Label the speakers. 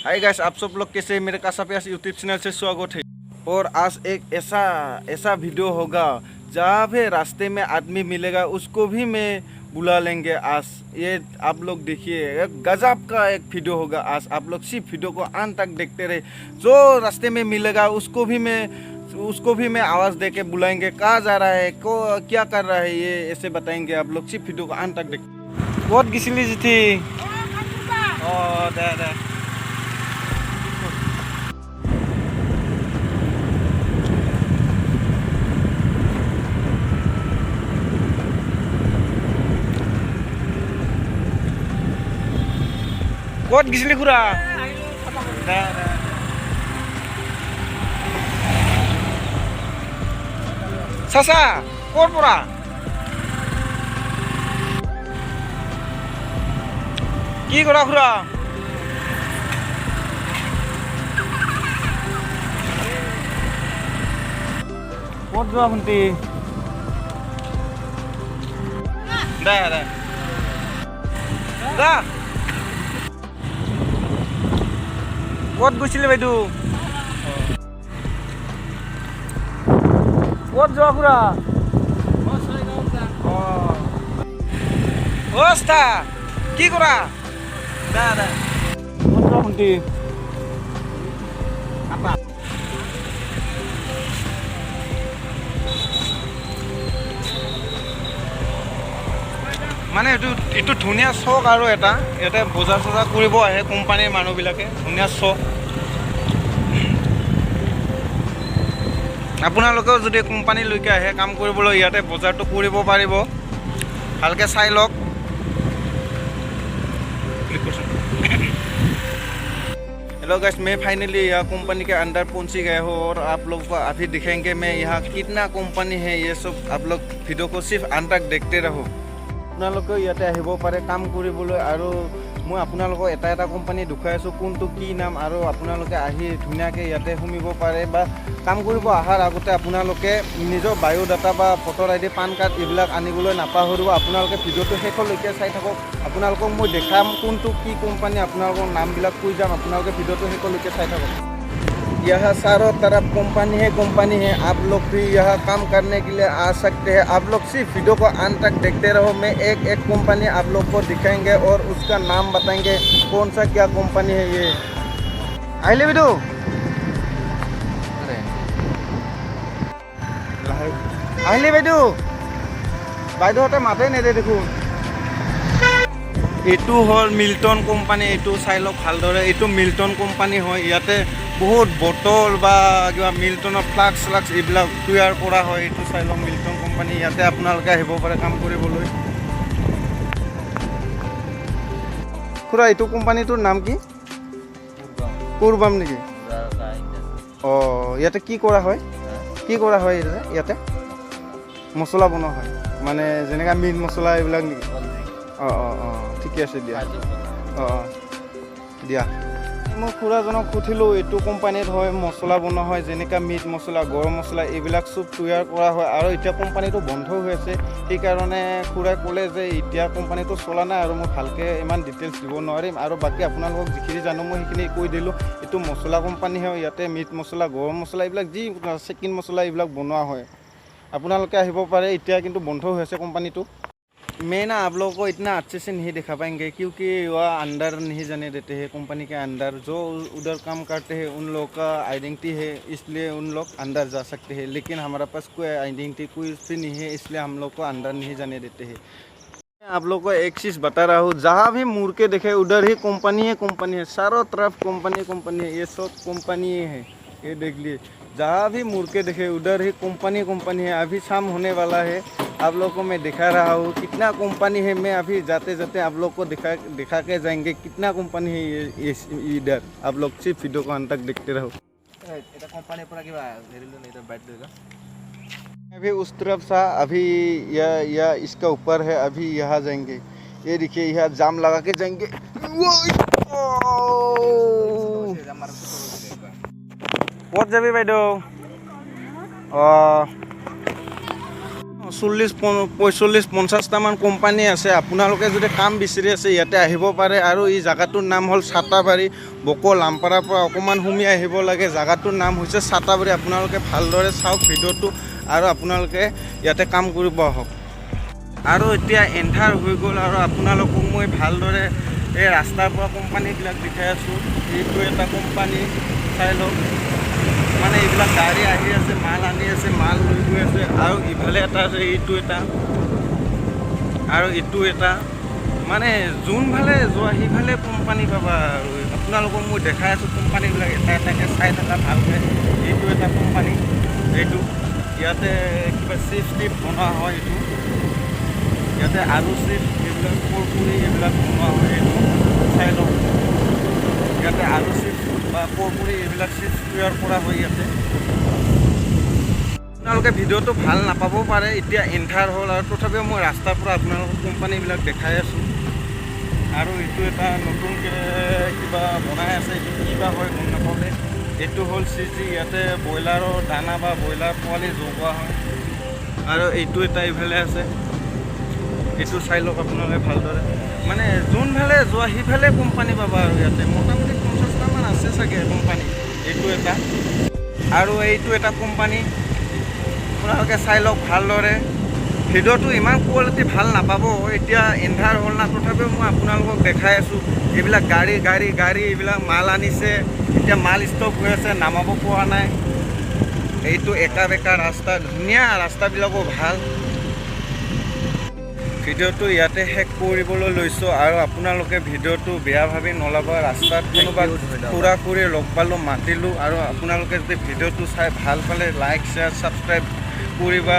Speaker 1: Hi guys, आप सब लोग कैसे हैं? मेरे कासापियास यूट्यूब चैनल से स्वागत है। और आज एक ऐसा वीडियो होगा जहाँ भी रास्ते में आदमी मिलेगा उसको भी मैं बुला लेंगे। आज ये आप लोग देखिए, एक गजब का एक वीडियो होगा। आज आप लोग सिर्फ वीडियो को अंत तक देखते रहे। जो रास्ते में मिलेगा उसको भी मैं आवाज़ दे के बुलाएंगे। कहाँ जा रहा है, को क्या कर रहा है, ये ऐसे बताएंगे। आप लोग सिर्फ वीडियो को अंत तक देख। बहुत गिसली जी थी। दे Kuat gisli kura. Sasa, kuat pura. Ki kura kura. Kuat jua hunti. Dah. Kuat gusil bedu. Kuat jua kura. Osta. Ki kura. Dah. Kuat jua hunti. Apa? মানে এইটো ধুনীয়া চক আৰু এটা ইয়াতে বজাৰ চজাৰ কৰিব আহে কোম্পানীৰ মানুহবিলাকে। ধুনীয়া চক। আপোনালোকেও যদি কোম্পানীলৈকে আহে কাম কৰিবলৈ, ইয়াতে বজাৰটো কৰিব পাৰিব। ভালকৈ চাই লওক। हेलो गाइस, मैं फाइनली यहाँ कंपनी के अंदर पहुँच गया हूँ और आप लोग को अभी दिखेंगे मैं यहाँ कितना कंपनी है। ये सब आप लोग वीडियो को सिर्फ अंत तक देखते रहो। আপোনালোকেও ইয়াতে আহিব পাৰে কাম কৰিবলৈ। আৰু মই আপোনালোকক এটা কোম্পানী দেখুৱাই আছোঁ কোনটো কি নাম, আৰু আপোনালোকে আহি ধুনীয়াকৈ ইয়াতে সোমিব পাৰে। বা কাম কৰিব অহাৰ আগতে আপোনালোকে নিজৰ বায়'ডাটা বা ভোটাৰ ID, পান কাৰ্ড এইবিলাক আনিবলৈ নাপাহৰিব। আপোনালোকে ভিডিঅ'টো শেষলৈকে চাই থাকক। আপোনালোকক মই দেখাম কোনটো কি কোম্পানী, আপোনালোকৰ নামবিলাক কৈ যাম। আপোনালোকে ভিডিঅ'টো শেষলৈকে চাই থাকক। यहाँ चारों तरफ कंपनी है। आप लोग भी यहाँ काम करने के लिए आ सकते हैं। आप लोग सिर्फ वीडियो को अंत तक देखते रहो। मैं एक कंपनी आप लोग को दिखाएंगे और उसका नाम बताएंगे कौन सा क्या कंपनी है ये। आइले बिदु आइले बिदु বাইদেউহঁতে মাতেই নেদে দেখোন। এইটো হ'ল মিল্টন কোম্পানী। এইটো চাই লওক ভালদৰে। এইটো মিল্টন কোম্পানী হয়। ইয়াতে বহুত বটল বা কিবা মিল্টনৰ ফ্লাক্স এইবিলাক তৈয়াৰ কৰা হয়। এইটো চাই লওক মিল্টন কোম্পানী। ইয়াতে আপোনালোকে আহিব পাৰে কাম কৰিবলৈ। খুৰা, এইটো কোম্পানীটোৰ নাম কি? পূৰ্বাম নেকি? ইয়াতে কি কৰা হয়? ইয়াতে মছলা বনোৱা হয়, মানে যেনেকৈ মিট মছলা এইবিলাক নেকি? ঠিকে আছে দিয়া। দিয়া। মই খুৰাজনক সুধিলোঁ এইটো কোম্পানীত হয় মছলা বনোৱা হয়, যেনেকৈ মিট মছলা, গৰম মছলা এইবিলাক চব তৈয়াৰ কৰা হয়। আৰু এতিয়া কোম্পানীটো বন্ধ হৈ আছে। সেইকাৰণে খুৰাই ক'লে যে এতিয়া কোম্পানীটো চলা নাই আৰু মই ভালকৈ ইমান ডিটেইলছ দিব নোৱাৰিম। আৰু বাকী আপোনালোকক যিখিনি জানো মই সেইখিনি কৈ দিলোঁ। এইটো মছলা কোম্পানী হয়। ইয়াতে মিট মছলা, গৰম মছলা এইবিলাক যি চিকেন মছলা এইবিলাক বনোৱা হয়। আপোনালোকে আহিব পাৰে। এতিয়া কিন্তু বন্ধ হৈ আছে কোম্পানীটো। मैं ना आप लोगों को इतना अच्छे से नहीं दिखा पाएंगे क्योंकि वह अंदर नहीं जाने देते हैं। कंपनी के अंदर जो उधर काम करते हैं उन लोगों का आइडेंटिटी है, इसलिए उन लोग अंदर जा सकते हैं। लेकिन हमारे पास कोई आइडेंटिटी कोई भी नहीं है, इसलिए हम लोग को अंदर नहीं जाने देते हैं। आप लोग को एक चीज़ बता रहा हूँ, जहाँ भी मुड़ के देखे उधर ही कंपनी है। चारों तरफ कंपनी है। ये सब कंपनी है। ये देख लिए, जहाँ भी मुड़ के देखे उधर ही कंपनी है। अभी शाम होने वाला है। आप लोग को मैं दिखा रहा हूँ कितना कंपनी है। मैं अभी जाते आप लोग को दिखा के जाएंगे कितना कंपनी है ये इधर। आप लोग सिर्फ वीडियो को अंत तक देखते रहो। अभी उस तरफ सा, अभी यह इसका ऊपर है। अभी यहाँ जाएंगे। ये देखिए, यहाँ जाम लगा के जाएंगे। ক'ত যাবি বাইদেউ? 40-45টামান কোম্পানী আছে। আপোনালোকে যদি কাম বিচাৰি আছে ইয়াতে আহিব পাৰে। আৰু এই জাগাটোৰ নাম হ'ল ছাতাবাৰী, বকো লামপাৰাৰ পৰা অকণমান সুমিয়াই আহিব লাগে। জাগাটোৰ নাম হৈছে ছাতাবাৰী। আপোনালোকে ভালদৰে চাওক ভিডিঅ'টো আৰু আপোনালোকে ইয়াতে কাম কৰিব আহক। আৰু এতিয়া এন্ধাৰ হৈ গ'ল আৰু আপোনালোকক মই ভালদৰে এই ৰাস্তাৰ পৰা কোম্পানীবিলাক দেখাই আছোঁ। এইটো এটা কোম্পানী, চাই লওক। মানে এইবিলাক গাড়ী আহি আছে, মাল আনি আছে, মাল লৈ গৈ আছে। আৰু ইফালে এটা আছে, এইটো এটা আৰু এইটো এটা। মানে যোনফালে যোৱা সিফালে কোম্পানী পাবা। আৰু আপোনালোকক মই দেখাই আছোঁ কোম্পানীবিলাক এটা এটাকৈ চাই থকা ভালকৈ। এইটো এটা কোম্পানী, এইটো ইয়াতে কিবা চিপ বনোৱা হয়। এইটো ইয়াতে আলু চিপ, এইবিলাক কুৰকুৰি এইবিলাক বনোৱা হয়। এইটো চাই লওক। ইয়াতে আলু চিপ বা কুৰকুৰি এইবিলাক চিপ তৈয়াৰ কৰা হয় ইয়াতে। আপোনালোকে ভিডিঅ'টো ভাল নাপাবও পাৰে, এতিয়া এন্ধাৰ হ'ল। আৰু তথাপিও মই ৰাস্তাৰ পৰা আপোনালোকক কোম্পানীবিলাক দেখাই আছোঁ। আৰু এইটো এটা নতুনকৈ কিবা বনাই আছে, এইটো কিবা হয় গম নাপাওঁ দে। এইটো হ'ল চিজি, ইয়াতে ব্ৰইলাৰৰ দানা বা ব্ৰইলাৰ পোৱালি জগোৱা হয়। আৰু এইটো এটা ইফালে আছে, এইটো চাই লওক আপোনালোকে ভালদৰে। মানে যোনফালে যোৱা সিফালে কোম্পানী পাবা। আৰু ইয়াতে মোটামুটি 50টামান আছে চাগে কোম্পানী। এইটো এটা আৰু এইটো এটা কোম্পানী। আপোনালোকে চাই লওক ভালদৰে। ভিডিঅ'টো ইমান কোৱালিটি ভাল নাপাব, এতিয়া এন্ধাৰ হ'ল না। তথাপিও মই আপোনালোকক দেখাই আছোঁ। এইবিলাক গাড়ী এইবিলাক মাল আনিছে। এতিয়া মাল ষ্টক হৈ আছে, নামাব পৰা নাই। এইটো একা বেকা ৰাস্তা, ধুনীয়া ৰাস্তাবিলাকো ভাল। ভিডিঅ'টো ইয়াতে শেষ কৰিবলৈ লৈছোঁ। আৰু আপোনালোকে ভিডিঅ'টো বেয়া ভাবি নল'ব। ৰাস্তাত কোনোবা খুৰা-খুৰী লগ পালোঁ, মাতিলোঁ। আৰু আপোনালোকে যদি ভিডিঅ'টো চাই ভাল পালে লাইক, শ্বেয়াৰ, ছাবস্ক্ৰাইব কৰিবা।